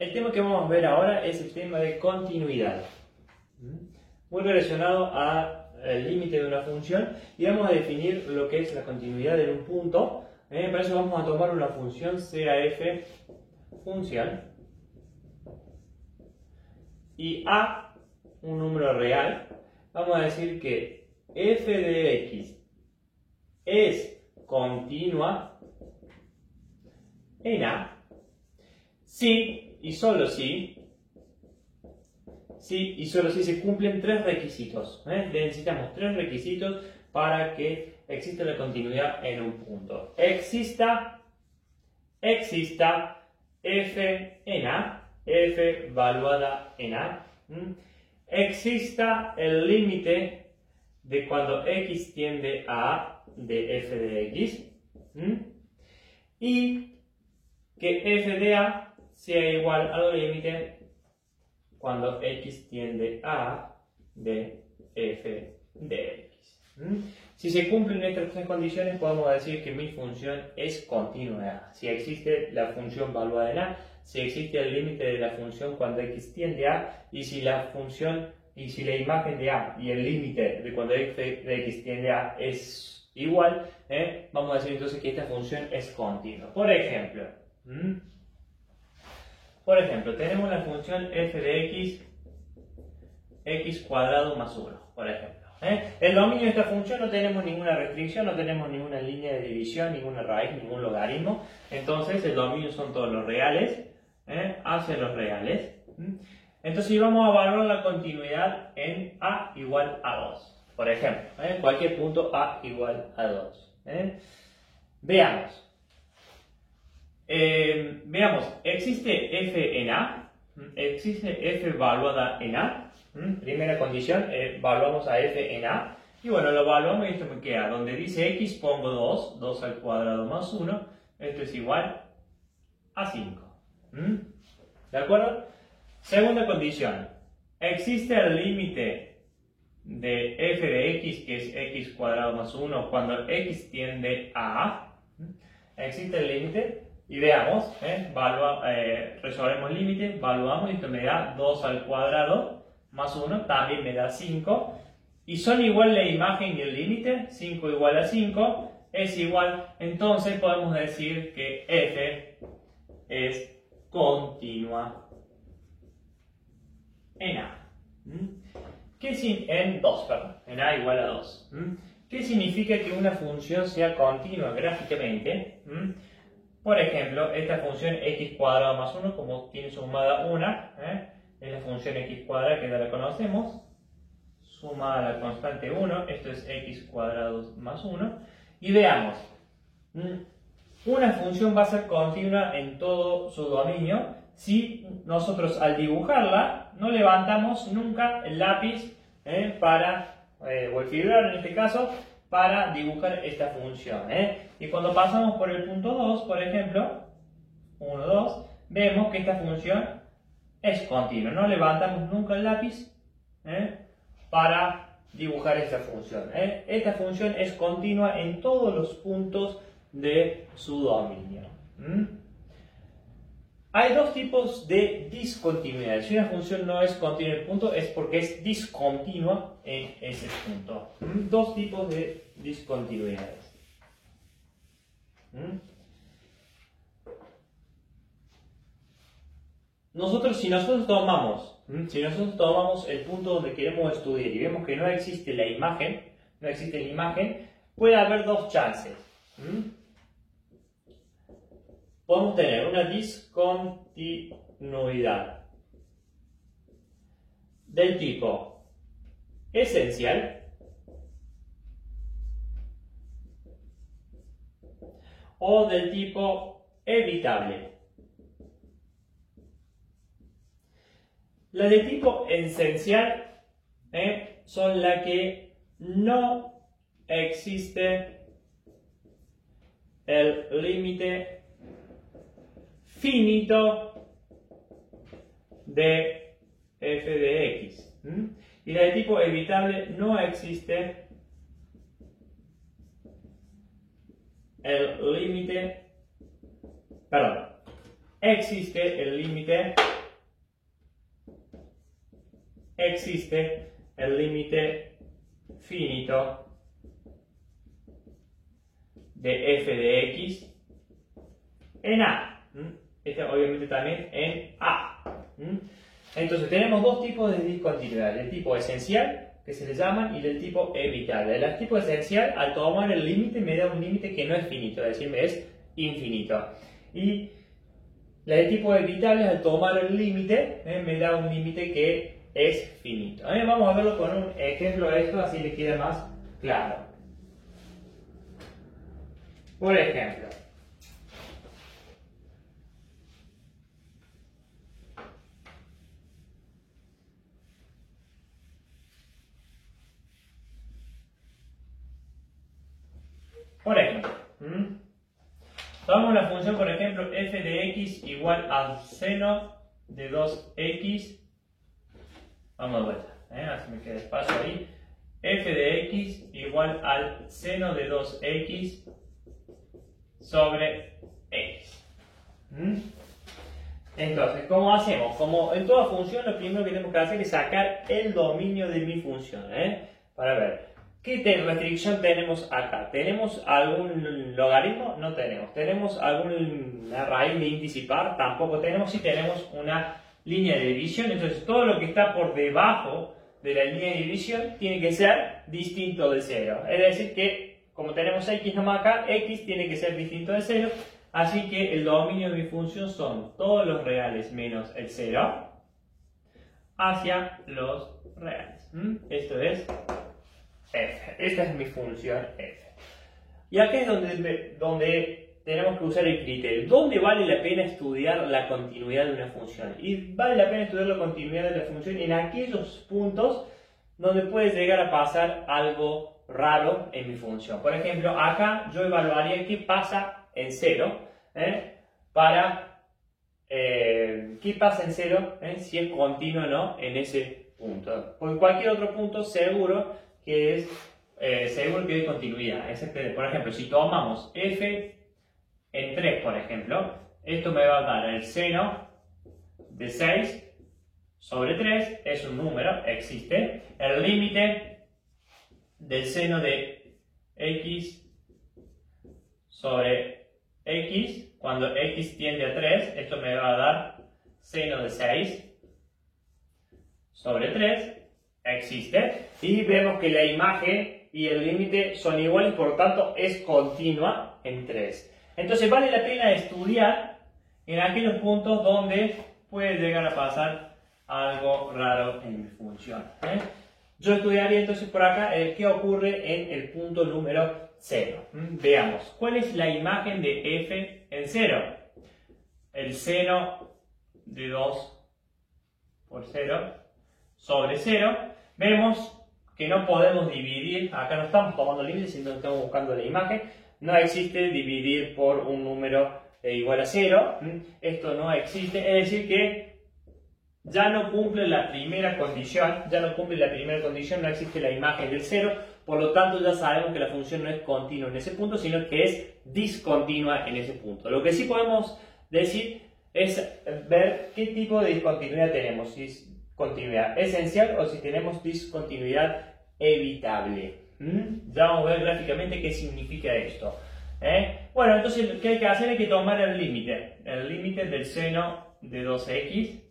el tema que vamos a ver ahora es el tema de continuidad. Muy relacionado al límite de una función y vamos a definir lo que es la continuidad en un punto. Para eso vamos a tomar una función CAF función y A un número real. Vamos a decir que f de x es continua en A si y solo si se cumplen tres requisitos. Necesitamos tres requisitos para que exista la continuidad en un punto. Exista f en A, f valuada en A. Exista el límite de cuando x tiende a A de f de x. Y que f de A sea igual al límite cuando x tiende a A de f de x. Si se cumplen estas tres condiciones, podemos decir que mi función es continua en A. Si existe la función valuada en A, si existe el límite de la función cuando x tiende a A, y si la imagen de A y el límite de cuando f de x tiende a A es igual, vamos a decir entonces que esta función es continua. Por ejemplo, tenemos la función f de x cuadrado más 1, por ejemplo. El dominio de esta función no tenemos ninguna restricción, no tenemos ninguna línea de división, ninguna raíz, ningún logaritmo. Entonces el dominio son todos los reales hacia los reales. Entonces vamos a evaluar la continuidad en A igual a 2. Por ejemplo, cualquier punto A igual a 2. Veamos. ¿Existe f en A? ¿Existe f valuada en A? Primera condición, evaluamos a f en A. Y bueno, lo evaluamos y esto me queda. Donde dice x pongo 2 al cuadrado más 1. Esto es igual a 5. ¿De acuerdo? Segunda condición. ¿Existe el límite de f de x, que es x cuadrado más 1, cuando x tiende a A? ¿Existe el límite? Y veamos, resolvemos el límite, evaluamos y esto me da 2 al cuadrado más 1, también me da 5. ¿Y son igual la imagen y el límite? 5 igual a 5 es igual. Entonces podemos decir que f es continua en A. En A igual a 2. ¿Qué significa que una función sea continua gráficamente? Por ejemplo, esta función x cuadrado más 1, como tiene sumada 1, es la función x cuadrada que ya la conocemos, sumada a la constante 1, esto es x cuadrado más 1, y veamos, una función va a ser continua en todo su dominio si nosotros al dibujarla no levantamos nunca el lápiz o el fibrado en este caso, para dibujar esta función. Y cuando pasamos por el punto 2, por ejemplo, 1, 2, vemos que esta función es continua. No levantamos nunca el lápiz para dibujar esta función. Esta función es continua en todos los puntos de su dominio. Hay dos tipos de discontinuidad. Si una función no es continua en el punto, es porque es discontinua en ese punto. Dos tipos de discontinuidades. Si nosotros tomamos el punto donde queremos estudiar y vemos que no existe la imagen, puede haber dos chances. Podemos tener una discontinuidad del tipo esencial o del tipo evitable. Las de tipo esencial son las que no existe el límite finito de f de x. Y la de tipo evitable no existe el límite, existe el límite finito de f de x en A. Este obviamente también en A. Entonces tenemos dos tipos de discontinuidad, del tipo esencial, que se le llaman, y del tipo evitable. El tipo esencial, al tomar el límite, me da un límite que no es finito, es decir, me es infinito. Y la de tipo evitable, al tomar el límite, me da un límite que es finito. Vamos a verlo con un ejemplo de esto, así le queda más claro. Por ejemplo, tomamos la función, por ejemplo, f de x igual al seno de 2x. Vamos de vuelta, así me queda espacio ahí. F de x igual al seno de 2x sobre x. Entonces, ¿cómo hacemos? Como en toda función, lo primero que tenemos que hacer es sacar el dominio de mi función. Para ver, ¿qué restricción tenemos acá? ¿Tenemos algún logaritmo? No tenemos. ¿Tenemos alguna raíz de índice par? Tampoco tenemos. Sí tenemos una línea de división. Entonces, todo lo que está por debajo de la línea de división tiene que ser distinto de 0. Es decir que, como tenemos x nomás acá, x tiene que ser distinto de 0. Así que el dominio de mi función son todos los reales menos el 0 hacia los reales. Esto es f. Esta es mi función f. Y acá es donde tenemos que usar el criterio. ¿Dónde vale la pena estudiar la continuidad de una función? Y vale la pena estudiar la continuidad de la función en aquellos puntos donde puede llegar a pasar algo raro en mi función. Por ejemplo, acá yo evaluaría qué pasa en 0, qué pasa en 0, si es continuo o no en ese punto. Por cualquier otro punto seguro que hay continuidad. Por ejemplo, si tomamos f en 3, por ejemplo, esto me va a dar el seno de 6 sobre 3, es un número, existe. El límite del seno de x sobre x, cuando x tiende a 3, esto me va a dar seno de 6 sobre 3, existe. Y vemos que la imagen y el límite son iguales, por lo tanto es continua en 3. Entonces vale la pena estudiar en aquellos puntos donde puede llegar a pasar algo raro en mi función. Yo estudiaría entonces por acá qué ocurre en el punto número 0. Veamos, ¿cuál es la imagen de f en 0? El seno de 2 por 0 sobre 0. Vemos que no podemos dividir, acá no estamos tomando límites, sino que estamos buscando la imagen. No existe dividir por un número igual a 0. Esto no existe, es decir que ya no cumple la primera condición, no existe la imagen del 0, por lo tanto ya sabemos que la función no es continua en ese punto, sino que es discontinua en ese punto. Lo que sí podemos decir es ver qué tipo de discontinuidad tenemos, si es continuidad esencial o si tenemos discontinuidad evitable. Ya vamos a ver gráficamente qué significa esto. Bueno, entonces, ¿qué hay que hacer? Hay que tomar el límite del seno de 2x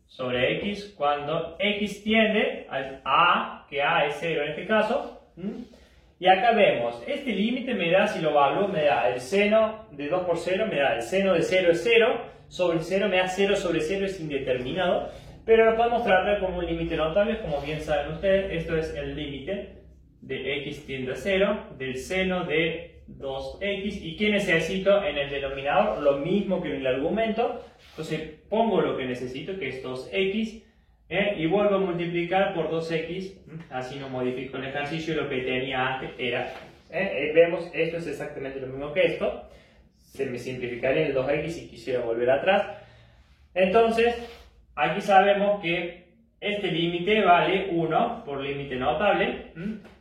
sobre x cuando x tiende a A, que A es 0 en este caso. Y acá vemos, este límite me da, si lo evalúo, me da el seno de 2 por 0, me da el seno de 0 es 0, sobre el 0 me da 0 sobre 0, es indeterminado, pero lo podemos tratar como un límite notable, como bien saben ustedes. Esto es el límite de x tiende a 0, del seno de 2x, y ¿qué necesito en el denominador? Lo mismo que en el argumento. Entonces pongo lo que necesito, que es 2x, y vuelvo a multiplicar por 2x, así no modifico el ejercicio, lo que tenía antes era, vemos, esto es exactamente lo mismo que esto, se me simplificaría el 2x si quisiera volver atrás. Entonces, aquí sabemos que este límite vale 1 por límite notable,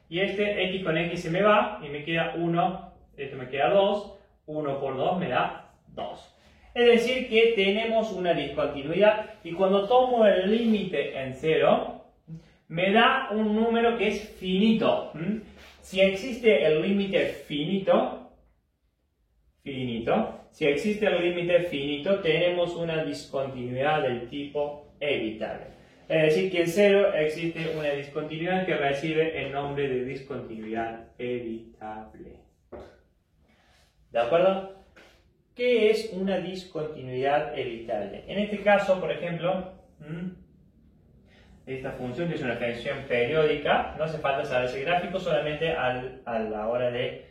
y este x con x se me va, y me queda 1, esto me queda 2, 1 por 2 me da 2. Es decir, que tenemos una discontinuidad y cuando tomo el límite en 0, me da un número que es finito. Si existe el límite finito, si existe el límite finito, tenemos una discontinuidad del tipo evitable. Es decir, que en 0 existe una discontinuidad que recibe el nombre de discontinuidad evitable. ¿De acuerdo? ¿Qué es una discontinuidad evitable? En este caso, por ejemplo, esta función, que es una función periódica, no hace falta saber ese gráfico, solamente a la hora de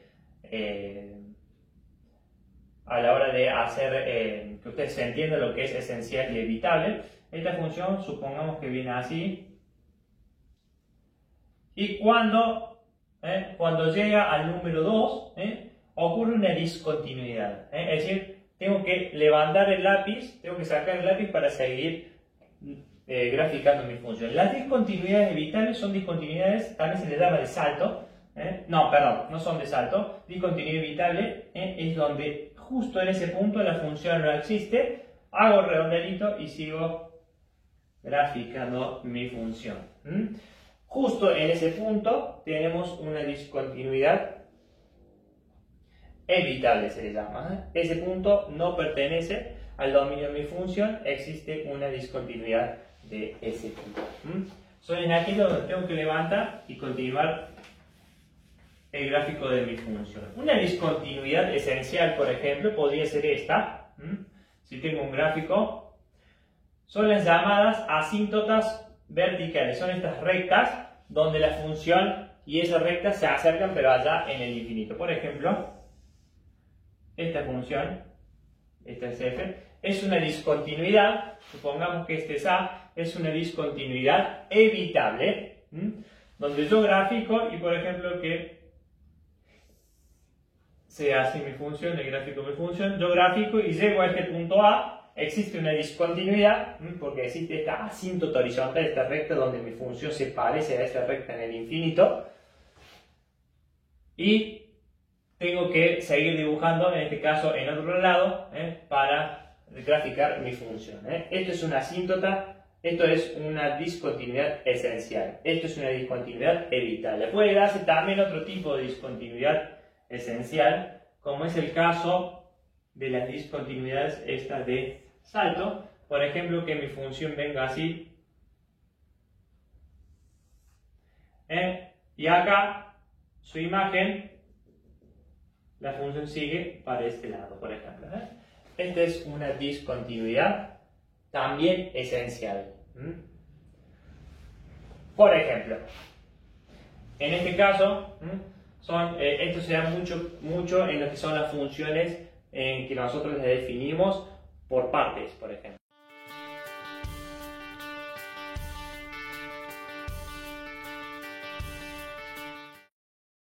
hacer que ustedes entiendan lo que es esencial y evitable. Esta función, supongamos que viene así, y cuando llega al número 2, ocurre una discontinuidad. Es decir, tengo que levantar el lápiz, tengo que sacar el lápiz para seguir graficando mi función. Las discontinuidades evitables son discontinuidades, también se les llama de salto. No, perdón, no son de salto. Discontinuidad evitable es donde justo en ese punto la función no existe, hago el redondelito y sigo graficando mi función. Justo en ese punto tenemos una discontinuidad evitable, se le llama. Ese punto no pertenece al dominio de mi función, existe una discontinuidad de ese punto. Soy en aquello donde tengo que levantar y continuar el gráfico de mi función. Una discontinuidad esencial, por ejemplo, podría ser esta. Si tengo un gráfico, son las llamadas asíntotas verticales. Son estas rectas donde la función y esa recta se acercan, pero allá en el infinito. Por ejemplo, esta función, esta es f, es una discontinuidad. Supongamos que este es a, es una discontinuidad evitable, donde yo grafico y, por ejemplo, que se hace mi función, el gráfico de mi función, yo grafico y llego a este punto A, existe una discontinuidad, porque existe esta asíntota horizontal, esta recta donde mi función se parece a esta recta en el infinito, y tengo que seguir dibujando, en este caso en otro lado, para graficar mi función. Esto es una asíntota, esto es una discontinuidad esencial, esto es una discontinuidad evitable. Puede darse también otro tipo de discontinuidad esencial, como es el caso de las discontinuidades estas de salto. Por ejemplo, que mi función venga así, y acá su imagen, la función sigue para este lado, por ejemplo. Esta es una discontinuidad también esencial. Por ejemplo, en este caso, esto se da mucho en lo que son las funciones en que nosotros le definimos por partes, por ejemplo.